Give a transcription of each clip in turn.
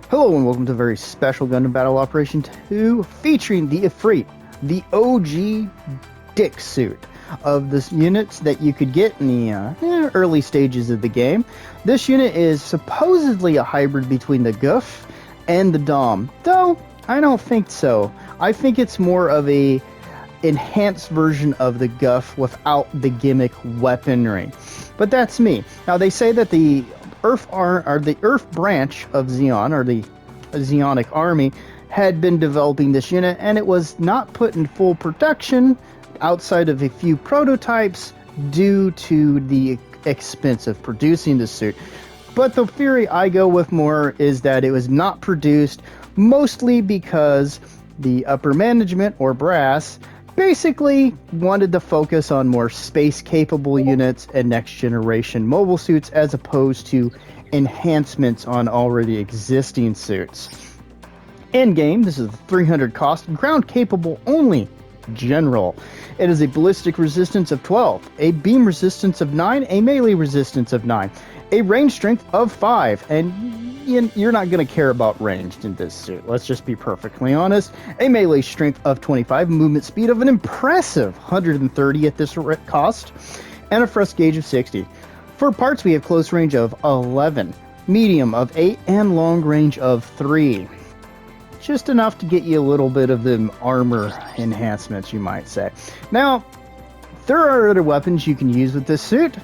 Hello and welcome to a very special Gundam Battle Operation 2 featuring the Efreet, the OG dick suit of the units that you could get in the early stages of the game. This unit is supposedly a hybrid between the Goof and the Dom, though I don't think so. I think it's more of a enhanced version of the Goof without the gimmick weaponry. But that's me. Now they say that the Earth branch of Zeon, or the Zeonic army, had been developing this unit, and it was not put in full production outside of a few prototypes due to the expense of producing the suit. But the theory I go with more is that it was not produced mostly because the upper management, or brass, basically wanted to focus on more space-capable units and next-generation mobile suits as opposed to enhancements on already existing suits. Endgame, this is a 300 cost, ground-capable only general. It is a ballistic resistance of 12, a beam resistance of 9, a melee resistance of 9, a range strength of 5, and you're not going to care about ranged in this suit. Let's just be perfectly honest. A melee strength of 25, movement speed of an impressive 130 at this cost, and a thrust gauge of 60. For parts, we have close range of 11, medium of 8, and long range of 3. Just enough to get you a little bit of the armor enhancements, you might say. Now, there are other weapons you can use with this suit,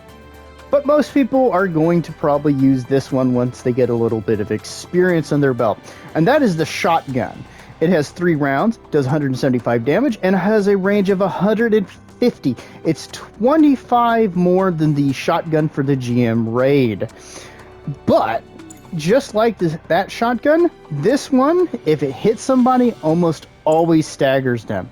but most people are going to probably use this one once they get a little bit of experience on their belt. And that is the shotgun. It has 3 rounds, does 175 damage, and has a range of 150. It's 25 more than the shotgun for the GM Raid. But, just like that shotgun, this one, if it hits somebody, almost always staggers them.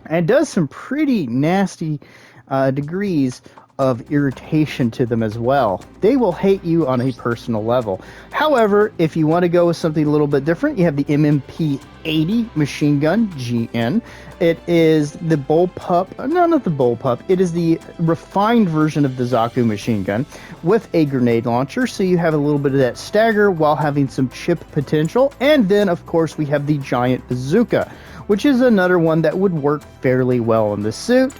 And does some pretty nasty degrees of irritation to them as well. They will hate you on a personal level. However, if you want to go with something a little bit different, you have the MMP-80 machine gun GN. It is the bullpup, no, not the bullpup, it is the refined version of the Zaku machine gun with a grenade launcher, so you have a little bit of that stagger while having some chip potential. And then, of course, we have the giant bazooka, which is another one that would work fairly well in the suit,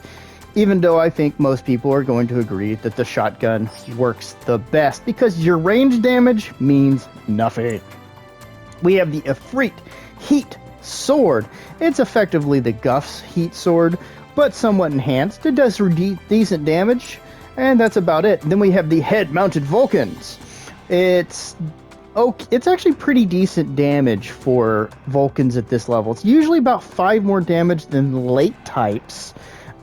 even though I think most people are going to agree that the shotgun works the best because your range damage means nothing. We have the Efreet Heat Sword. It's effectively the Guff's Heat Sword, but somewhat enhanced. It does decent damage, and that's about it. Then we have the Head-Mounted Vulcans. It's actually pretty decent damage for Vulcans at this level. It's usually about 5 more damage than late types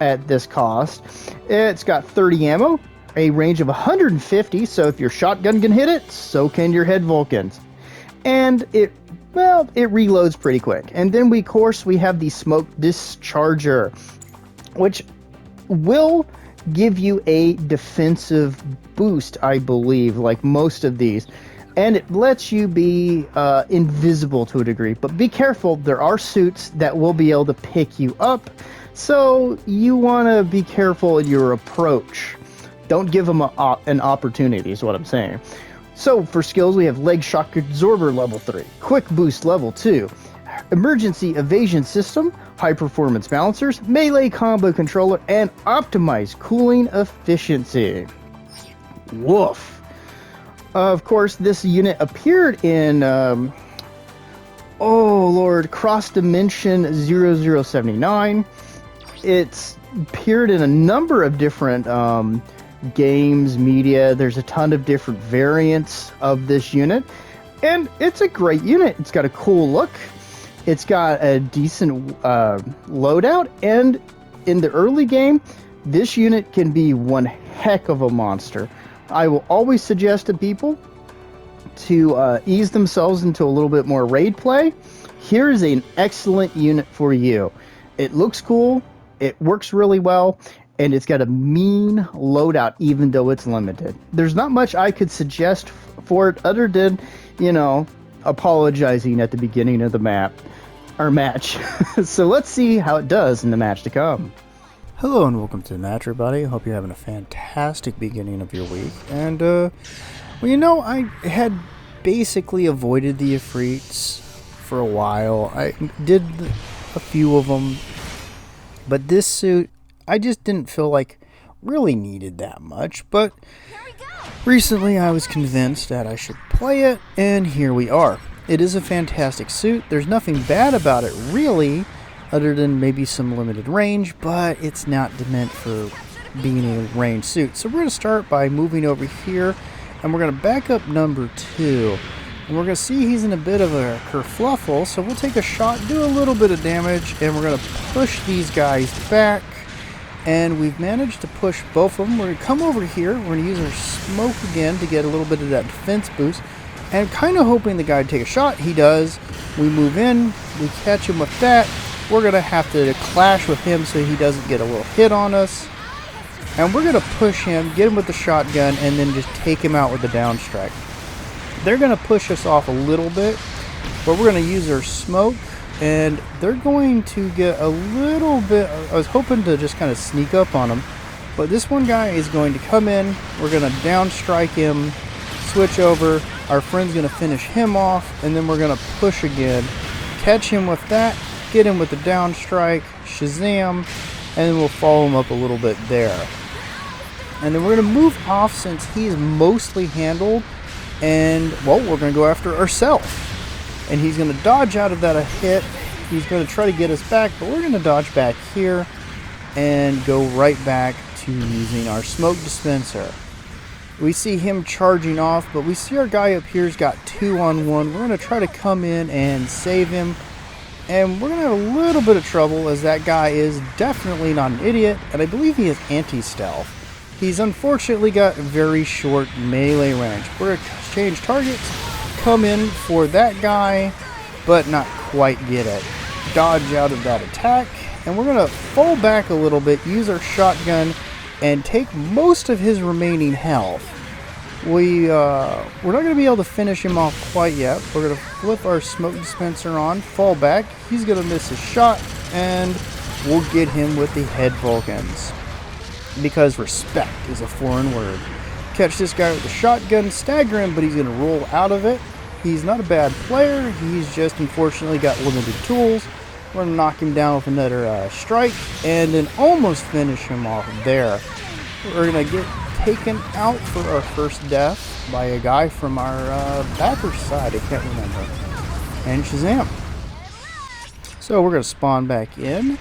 at this cost. It's got 30 ammo, a range of 150, so if your shotgun can hit it, so can your head Vulcans. And it reloads pretty quick. And then we have the Smoke Discharger, which will give you a defensive boost, I believe, like most of these. And it lets you be invisible to a degree. But be careful, there are suits that will be able to pick you up, so you want to be careful in your approach. Don't give them an opportunity, is what I'm saying. So for skills, we have Leg Shock Absorber level 3, Quick Boost level 2, Emergency Evasion System, High Performance Balancers, Melee Combo Controller, and Optimized Cooling Efficiency. Woof. Of course, this unit appeared in, Cross Dimension 0079. It's appeared in a number of different games, media. There's a ton of different variants of this unit, and it's a great unit. It's got a cool look. It's got a decent loadout, and in the early game, this unit can be one heck of a monster. I will always suggest to people to ease themselves into a little bit more raid play. Here is an excellent unit for you. It looks cool, it works really well, and it's got a mean loadout even though it's limited. There's not much I could suggest for it other than, apologizing at the beginning of the match. So let's see how it does in the match to come. Hello and welcome to the match, everybody. Hope you're having a fantastic beginning of your week. And, I had basically avoided the Efreets for a while. I did a few of them, but this suit I just didn't feel like really needed that much. But recently I was convinced that I should play it, and here we are. It is a fantastic suit. There's nothing bad about it really, other than maybe some limited range, but it's not meant for being a range suit. So we're going to start by moving over here, and we're going to back up number 2. And we're going to see he's in a bit of a kerfluffle, so we'll take a shot, do a little bit of damage, and we're going to push these guys back. And we've managed to push both of them. We're going to come over here. We're going to use our smoke again to get a little bit of that defense boost. And kind of hoping the guy would take a shot. He does. We move in. We catch him with that. We're going to have to clash with him so he doesn't get a little hit on us. And we're going to push him, get him with the shotgun, and then just take him out with the down strike. They're going to push us off a little bit, but we're going to use our smoke. And they're going to get a little bit. I was hoping to just kind of sneak up on them, but this one guy is going to come in. We're going to down strike him, switch over. Our friend's going to finish him off, and then we're going to push again, catch him with that, get him with the down strike, Shazam, and then we'll follow him up a little bit there. And then we're going to move off since he's mostly handled, and well, we're going to go after ourselves. And he's going to dodge out of that a hit. He's going to try to get us back, but we're going to dodge back here and go right back to using our smoke dispenser. We see him charging off, but we see our guy up here's got 2-on-1. We're going to try to come in and save him. And we're going to have a little bit of trouble, as that guy is definitely not an idiot, and I believe he has anti-stealth. He's unfortunately got very short melee range. We're going to change targets, come in for that guy, but not quite get it. Dodge out of that attack, and we're going to fall back a little bit, use our shotgun, and take most of his remaining health. We're not going to be able to finish him off quite yet. We're going to flip our smoke dispenser on, fall back. He's going to miss his shot, and we'll get him with the head Vulcans. Because respect is a foreign word. Catch this guy with the shotgun, stagger him, but he's going to roll out of it. He's not a bad player. He's just unfortunately got limited tools. We're going to knock him down with another strike, and then almost finish him off there. We're going to get taken out for our first death by a guy from our backer side. I can't remember. And Shazam. So we're going to spawn back in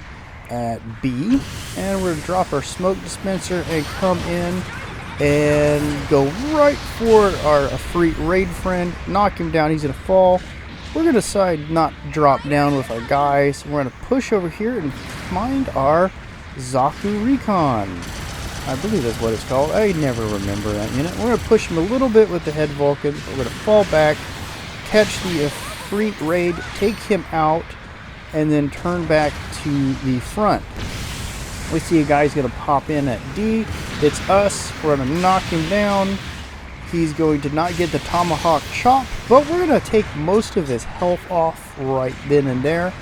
at B, and we're going to drop our smoke dispenser and come in and go right for our Efreet raid friend, knock him down. He's going to fall. We're going to decide not to drop down with our guys. We're going to push over here and find our Zaku Recon. I believe that's what it's called. I never remember that unit. We're going to push him a little bit with the head Vulcan. We're going to fall back, catch the Efreet raid, take him out, and then turn back to the front. We see a guy's going to pop in at D. It's us. We're going to knock him down. He's going to not get the tomahawk chop, but we're going to take most of his health off right then and there.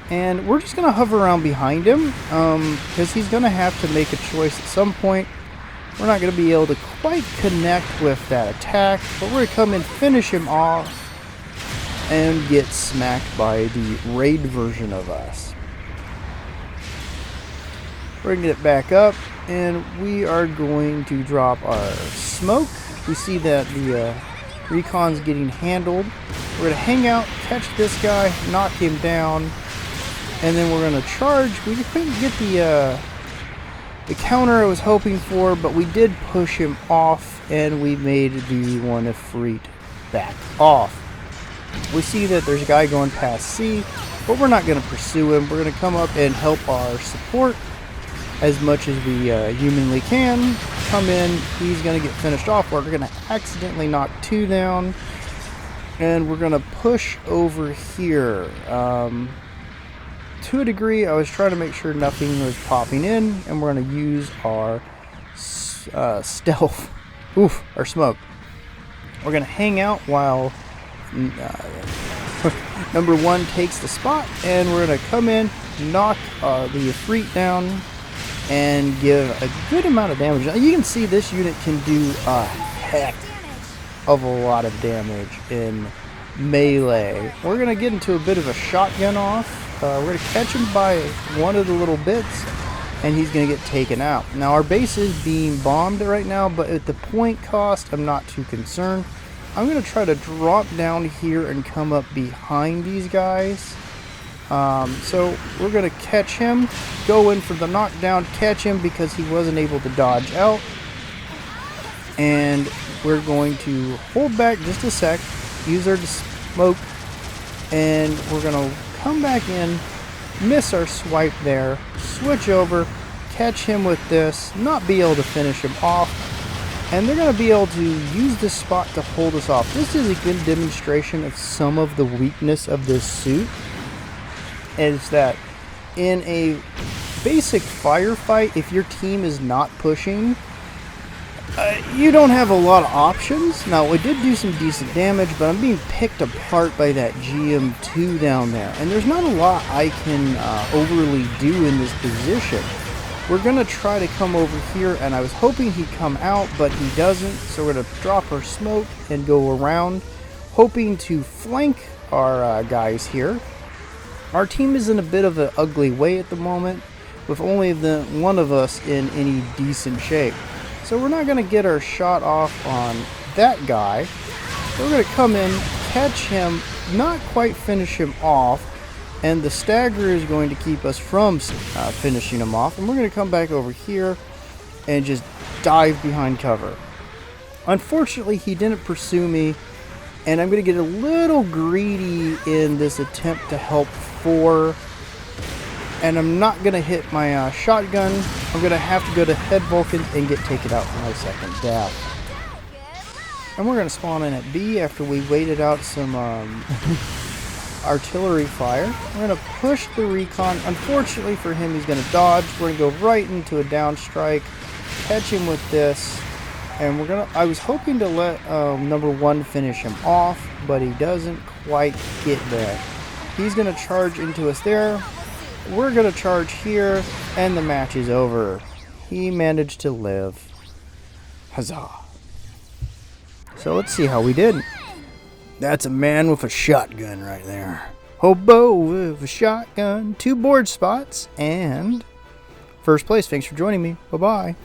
And we're just going to hover around behind him, because he's going to have to make a choice at some point. We're not going to be able to quite connect with that attack, but we're going to come and finish him off and get smacked by the raid version of us. We're going to get back up, and we are going to drop our smoke. We see that the Recon's getting handled. We're going to hang out, catch this guy, knock him down, and then we're going to charge. We couldn't get the counter I was hoping for, but we did push him off, and we made the one Efreet back off. We see that there's a guy going past C, but we're not going to pursue him. We're going to come up and help our support as much as we humanly can. Come in, he's going to get finished off. We're going to accidentally knock 2 down, and we're going to push over here. To a degree, I was trying to make sure nothing was popping in, and we're going to use our stealth, our smoke. We're going to hang out while number 1 takes the spot, and we're going to come in, knock the Efreet down, and give a good amount of damage. Now, you can see this unit can do a heck of a lot of damage in melee. We're going to get into a bit of a shotgun off. We're going to catch him by one of the little bits, and he's going to get taken out. Now, our base is being bombed right now, but at the point cost, I'm not too concerned. I'm going to try to drop down here and come up behind these guys. So we're going to catch him, go in for the knockdown, catch him because he wasn't able to dodge out. And we're going to hold back just a sec, use our smoke, and we're going to come back in, miss our swipe there, switch over, catch him with this, not be able to finish him off, and they're going to be able to use this spot to hold us off. This is a good demonstration of some of the weakness of this suit, is that in a basic firefight, if your team is not pushing, you don't have a lot of options. Now, we did do some decent damage, but I'm being picked apart by that GM2 down there. And there's not a lot I can overly do in this position. We're going to try to come over here, and I was hoping he'd come out, but he doesn't. So we're going to drop our smoke and go around, hoping to flank our guys here. Our team is in a bit of an ugly way at the moment, with only one of us in any decent shape. So we're not going to get our shot off on that guy. We're going to come in, catch him, not quite finish him off, and the stagger is going to keep us from finishing him off. And we're going to come back over here and just dive behind cover. Unfortunately, he didn't pursue me, and I'm going to get a little greedy in this attempt to help 4. And I'm not going to hit my shotgun. I'm going to have to go to head Vulcan and get taken out for my second death. And we're going to spawn in at B after we waited out some artillery fire. We're going to push the recon. Unfortunately for him, he's going to dodge. We're going to go right into a down strike, catch him with this. And we're going to, I was hoping to let number 1 finish him off, but he doesn't quite get there. He's going to charge into us there. We're going to charge here, and the match is over. He managed to live. Huzzah. So let's see how we did. That's a man with a shotgun right there. Hobo with a shotgun. 2 board spots, and first place. Thanks for joining me. Bye-bye.